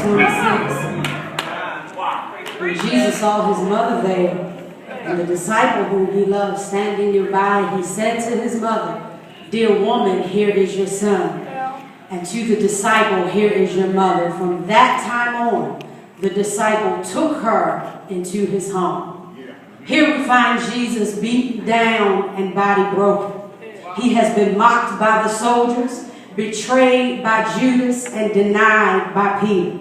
26. When Jesus saw his mother there, and the disciple whom he loved standing nearby, he said to his mother, "Dear woman, here is your son." And to the disciple, "Here is your mother." From that time on, the disciple took her into his home. Here we find Jesus beaten down and body broken. He has been mocked by the soldiers, betrayed by Judas, and denied by Peter.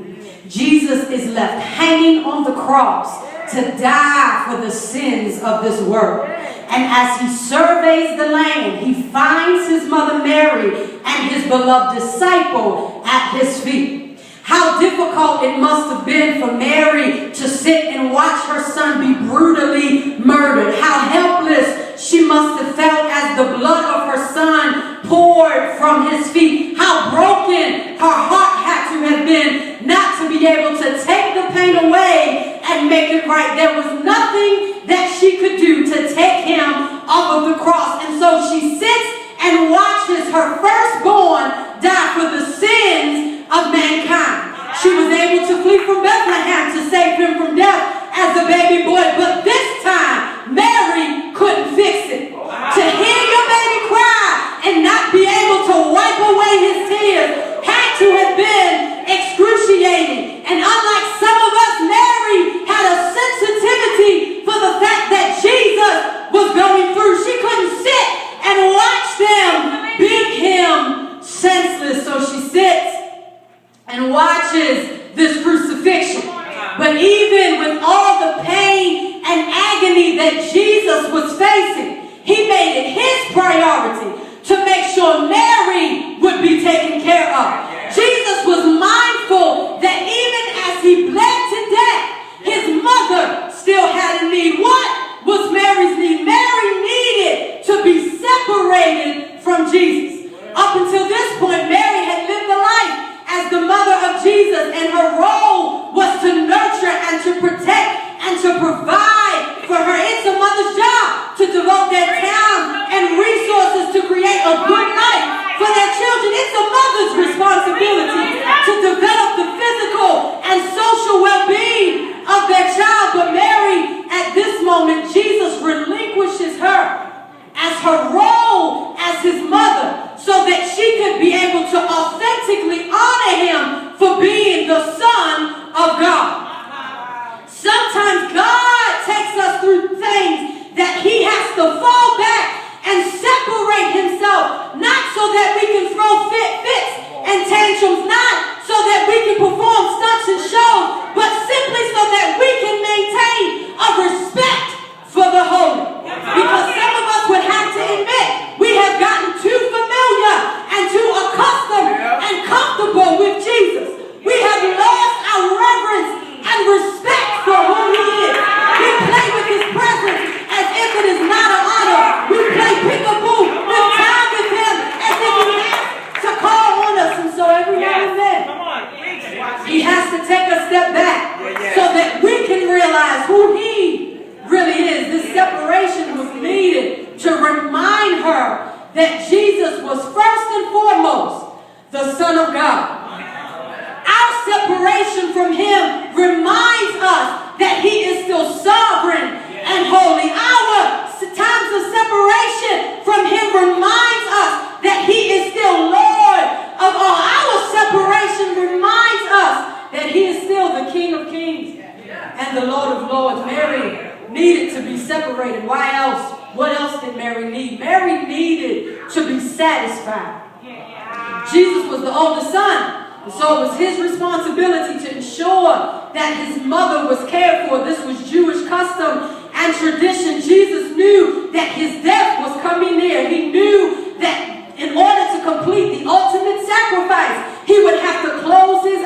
Jesus is left hanging on the cross to die for the sins of this world. And as he surveys the land, he finds his mother Mary and his beloved disciple at his feet. How difficult it must have been for Mary to sit and watch her son be brutally murdered. How helpless she must have felt as the blood of her son poured from his feet. How broken her heart had to have been not to be able to take the pain away and make it right. There was nothing that she could do to take him off of the cross. And so she sits and watches her firstborn die for the sins of mankind. She was able to flee from Bethlehem to save him from death as a baby boy. But this time, Mary couldn't fix it. To hear your baby cry and not be able to wipe away his tears had to have been excruciating. And unlike some of us, Mary had a sensitivity for the fact that Jesus was going through. She couldn't sit and watch them beat him senseless. So she sits and watches this crucifixion. But even with all the pain and agony that Jesus was facing, he made it his priority to make sure Mary would be taken care of. Jesus was mindful that even as he bled to death, his mother still had a need. What was Mary's need? Mary needed to be separated from Jesus. Up until this point, Mary had lived a life as the mother of Jesus, and her role was to nurture and to protect and to provide for her. It's a mother's job to devote their time and resources to create a good life for their children. It's a mother's responsibility to develop the physical and social well-being of their child. But Mary, at this moment, Jesus relinquishes her as her role as his mother, so that she could be able to authentically honor him for being the Son of God. Sometimes God takes us through things that he has to fall back and separate himself, not so that we can throw fits and tantrums, not so that we can perform stunts and shows, but simply so that we can maintain a respect for the holy. Because some of us would have to admit we have gotten too familiar and too accustomed and comfortable with Jesus. We have lost our reverence and respect for who he is. We play with his presence as if it is not an honor. We play peekaboo with time with him as if he has to call on us. And so every now and then, he has to take a step back so that we can realize who he really is. This separation was needed to remind her that Jesus was first and foremost the Son of God. Our separation from him reminds us that he is still sovereign and holy. Our times of separation from him reminds us that he is still Lord of all. Our separation reminds us that he is still the King of Kings and the Lord of Lords. Mary needed to be separated. Why else? What else did Mary need? Mary needed to be satisfied. Jesus was the oldest son, and so it was his responsibility to ensure that his mother was cared for. This was Jewish custom and tradition. Jesus knew that his death was coming near. He knew that in order to complete the ultimate sacrifice, he would have to close his